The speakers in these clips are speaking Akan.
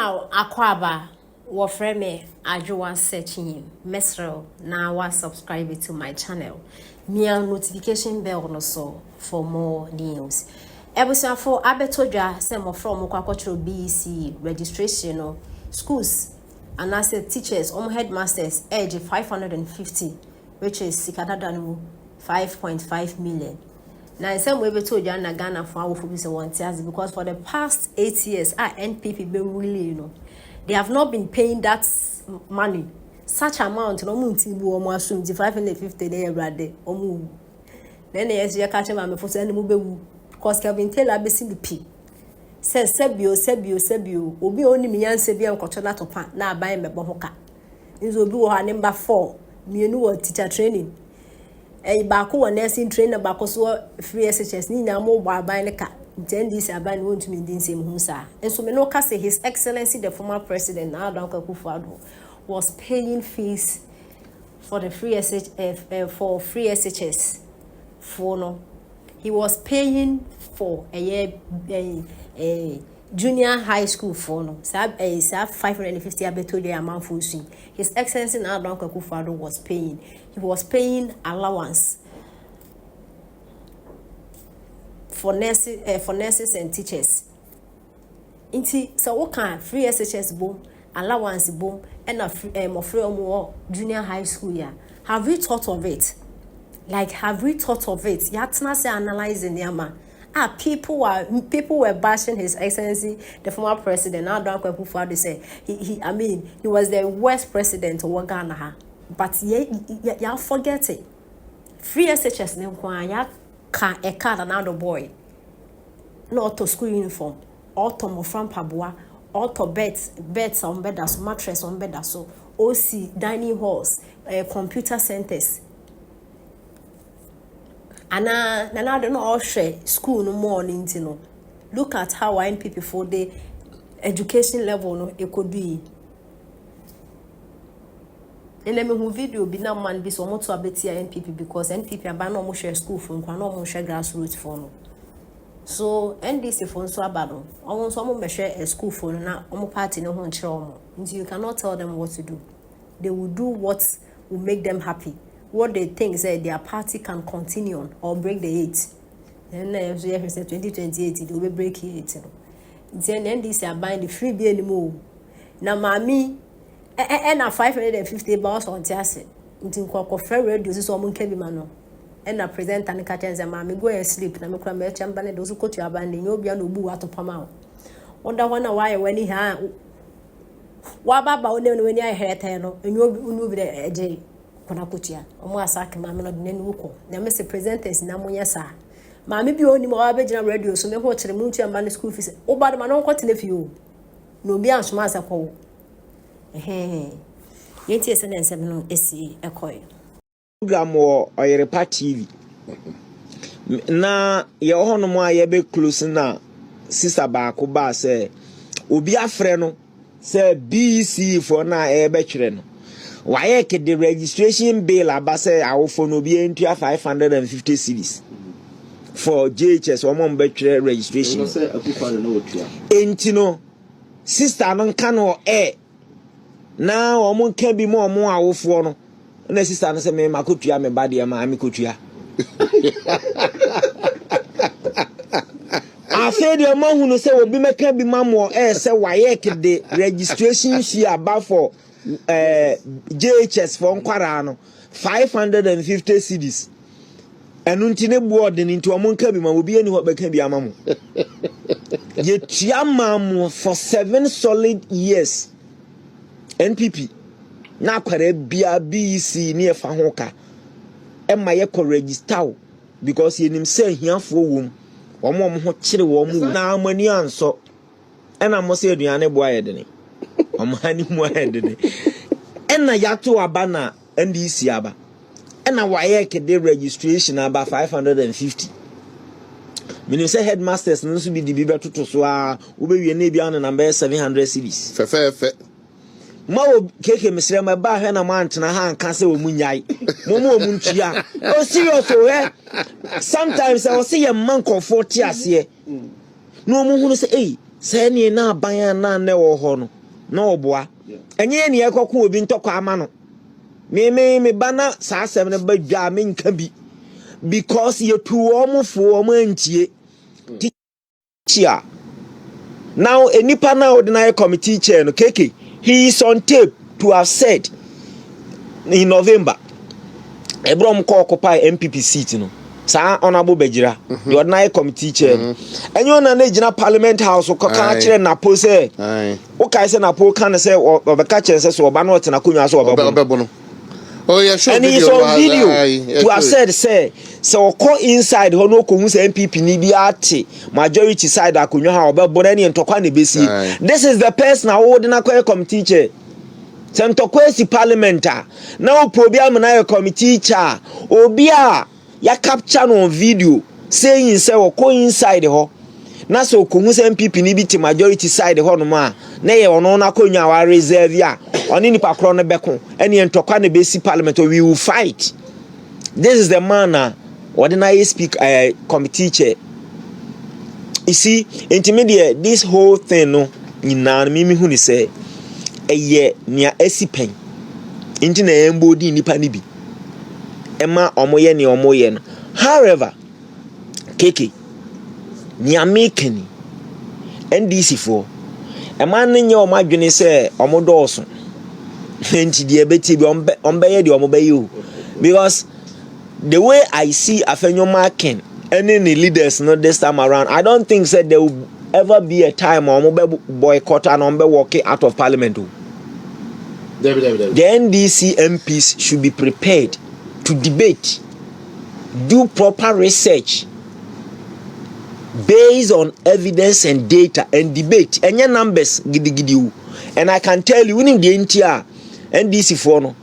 Now, Akwaba, what frame Ajuwa searching Mesro now was subscribe to my channel. Mia notification bell no so for more news. Ebusa for Abetoja some from Mokwakocho BECE registration no schools and as teachers headmasters age 550, which is Sikadadanu 5.5 million. Now, in some way, we told you na Ghana for our focus on because for the past 8 years, our NPP been really, they have not been paying that money, such amount. No mun tibu almost 550 day every day. Then yes, you catch him for sending move because Kevin Taylor be seen the P. Says Sebio, Obi only me and Sebia and Cochona to pan now buying me bohoka. This will be her number 4. Me know teacher training. Bako nursing trainer bako so free SHS ni na mo ba ban ka then this aban won to me din same hu sa and so me no ka say his excellency the former president now Don Akufo-Addo was paying fees for the free for free SHS for no he was paying for a junior high school for no sab 550 abetoje amount for swing his excellency now Don Akufo-Addo was paying. He was paying allowance for nurses and teachers. So what kind free SHS boom, allowance boom, and a free more junior high school year. Have we thought of it? Like, have we thought of it? You have to say analyzing the ama. People were bashing His Excellency, the former president. Now Don Akufo-Addo say he was the worst president of Ghana. But y'all forget it. Free SHS name ya ka a card another boy. Not to school uniform, or to mofran pabua, or to beds on bed as mattress on bed as so. OC dining halls, computer centers. And now I don't know all share school no more you know. Look at how NPP for the education level no it could be. And let me video be now man be so much to abeti NPP because NPP aba no mo share school for nkwa no mo share grassroots for no. So NDC for so aba no. Omo so mo share a school for na omo party no ho nche omo. You cannot tell them what to do. They will do what will make them happy. What they think is that their party can continue on or break the 8. Then if 2028 it will be break it. Then NDC are buying the free be anymore. Na mami and a 550 bars on Tiasin. Into Quaco radio is almost Kevimano. And a present and catches a mammy go and sleep. And I'm a merchant chamberlain, those who could you abandon your piano boo out of Pamau. Wonder why when he had Wababa when I had and you'll move the edge. Konakutia, Omoasak, Mamma Nenuko. Now, Mr. Presenters in Amoyasa. Mammy be only more original radio, so no watch the moon and man school fees. Oh, but my own cotton if you no be as master call. Yet is an 7 SC a coin. Program or your TV. Na your honor, my be close now. Sister Bakuba say, Ubi a friend, say BECE for now a veteran. Why can the registration bill abase our phone will be into 550 cedis for JHS or mom better registration? Entino sister non cano air. Now or can be more our phone. And the sister say me makutia me body and my amikutia. I said the man who say will be making be mamma air say why can the registration she about for JHS for Nkwara 550 cedis. And untine boarding into a monka be will be any what can be a mamu. Yet Yamamu for 7 solid years. NPP. Na kware bia BECE near Fahoka. And my echo register because he himself here for womb. Or mom hot chili woman now money answer. And I must say the ane boy. I'm honey more head. And na yato abana NDC aba. And na why the registration about 550. Meaning say headmasters no so be the biba to so ube we na bia no number 700 cedis. Fe. Ma o keke mesre ma ba hwe na ma antena ha anka se o munyai. Momo o muntua. O serious o he. Sometimes I will see a man comfort ase. No mo hunu say say na ban na wo ho no. no boa enye ne ekoko obi ntoko ama no me bana saa asem ne badwa me nka bi because you tu omofo antie teacher now enipa na ordinary committee chair no keke he is on tape to have said in November ebrom ko occupy NPP seat no sa honorable Bejira the ordinary committee chair enyo na gina parliament house ko kan kire na po say o kai say na po kan say obeka kire say so oba no te na konwa so oba oh yeah, sure. And he's on video to have said say so call inside ho no ko hu say NPP ni bi ate majority side akonwa ha oba bo na ne ntokwa ne besi. This is the person ordinary committee chair Sentokwesi parliamenta na oprobiam na committee chair obia ya capture on video saying say we go inside ho na so ko hu say MPP ni bi ti majority side ho no ma na ye ono na konwa wa reserve a oni ni pakro no beko ene ntokwa na besi parliament we will fight. This is the man ordinary speak committee chair. You see intermediate this whole thing no nyina me hu ni say eye nia esipen inti na embodi nipa ni bi ema omoye ni omoye no. However keke nia mekani NDC for ema nnye omadwene se omodoso enti de ebeti bi ombeye de omobeyo because the way I see Afenyo marking any leaders not this time around I don't think that there will ever be a time omobe boycott and ombe walk out of parliament. The NDC MPs should be prepared to debate, do proper research based on evidence and data and debate. And your numbers gidi. And I can tell you, winning the entire NDC for no,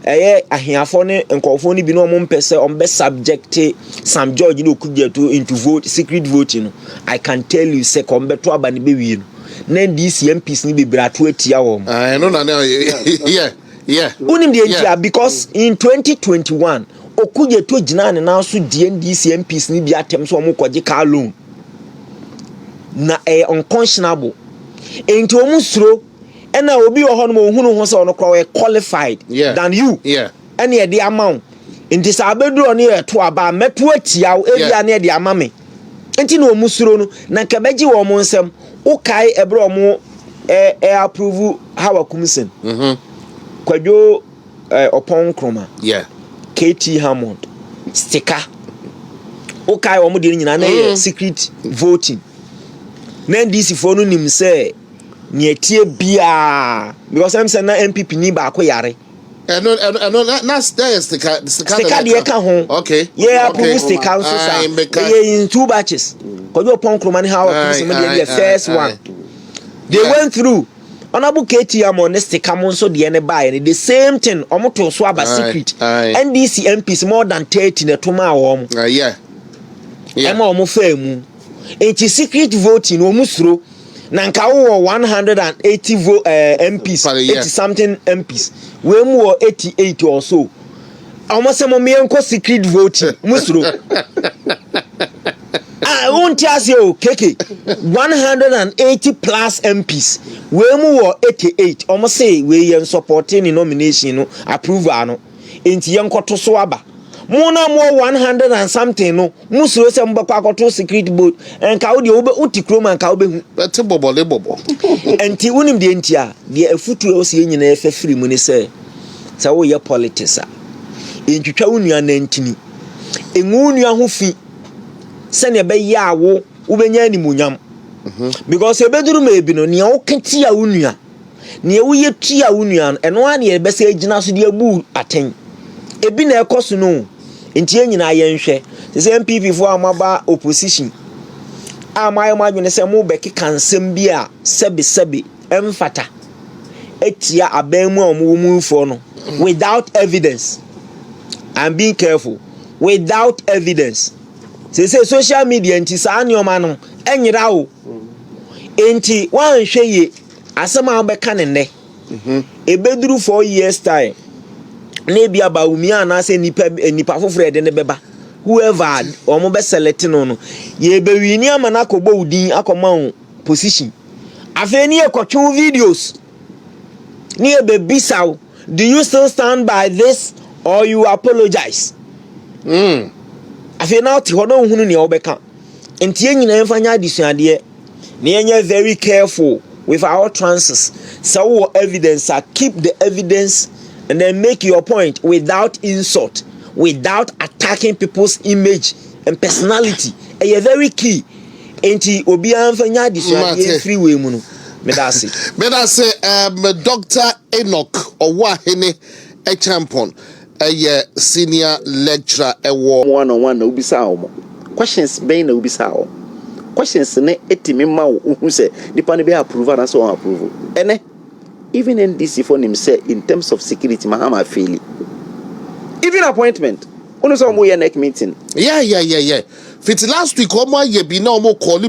ahiafone nkofoni bi no mompese ombe subject some judge no could get into vote secret voting. I can tell you say kombe to aba ne be wi no. Then these MPs ni be bratu atia wo. I know na yeah. Unim the entire because in 2021 okuje to gina ne na so die NDC MPs ni bi atem so omokoje car loan. Na unconscionable. Enti omusro ena obi wo hono mo hunu ho se ono kwa qualified than you. Yeah. Ene e de amount. Enti sa abeduro ne e to aba meto atia wo ebia ne e de amame. Enti no omusro no na nkabeji wo mo nsem ukai ebro mo approve Hawa Kumisen. Kwadwo Opon Kroma. Yeah. KT Hammond. Sticker. Ukai wo mo de nyina na secret voting. Na NDC for no nim say nietie bia because I'm saying na MPP ni ba ko yare. No, that's the sticker de ka ho. Okay. Yeah, approve sticker so sa. Yeah, in 2 batches. Kwadwo Opon Kroma ni Hawa Kumisen the first one. They went through. Honorable KT Hammond sticker mon so de ne buy the same thing omoto so aba secret. NDC MPs more than 30 na to ma wo. Yeah. Ema omo fa mu. Enti secret voting omusro na nka wo 180 MPs 80 something MPs we mu 88 or so almost some me enko secret voting musro won't ask you keke 180 plus MPs we mu 88 almost say we yen supporting the nomination no approval no enti yenko to so aba Mona more 100 and something no musro se mbakwa akoto secret board enka wo de wo be utikroma enka wo be hu bete bobo enti wonim de entia de afutu o se nyina efa firi mu ne se wo ye politics a entwitwa wonua na ntini enwu nua ho fi se ne be ya wo benya animunyam because ebeduru ma ebi no ne wo kati a wonua ne wo ye tua wonua no eno an ye be se agina so de abu aten ebi na ekoso no ntie nyina yenhwe se MPP fo amaba opposition amaye madwene se mu beki kansem bi a sebi emfata etia abamu omu fo no without evidence. I'm being careful. Without evidence. Say social media nti sa anyoma no enyira o enti wan hweye asema obeka ne ne ebeduru 4 years time na bia ba umi ana se nipa foforo de ne beba whoever omo be select no ye be wini ama na kobo udin akoma position afeni ekotwe videos near the BECE, do you still stand by this or you apologize? I feel now to hold on in your becca. And Tian Fanya Dishadie, near very careful with our trances. So evidence, keep the evidence and then make your point without insult, without attacking people's image and personality. And you're very key. Enti obi anfanya Dishadie freeway munu. Medase Dr. Enoch Owahene Echampon, a senior lecturer one-on-one no bisao. Questions be no bisao. Questions ne etimi ma who say nipa be approve and so approve. Ene even in this for him say in terms of security mahama fail. Even appointment. Ono so mo ye neck meeting. Yeah. Fit last week omo ye bi na omo call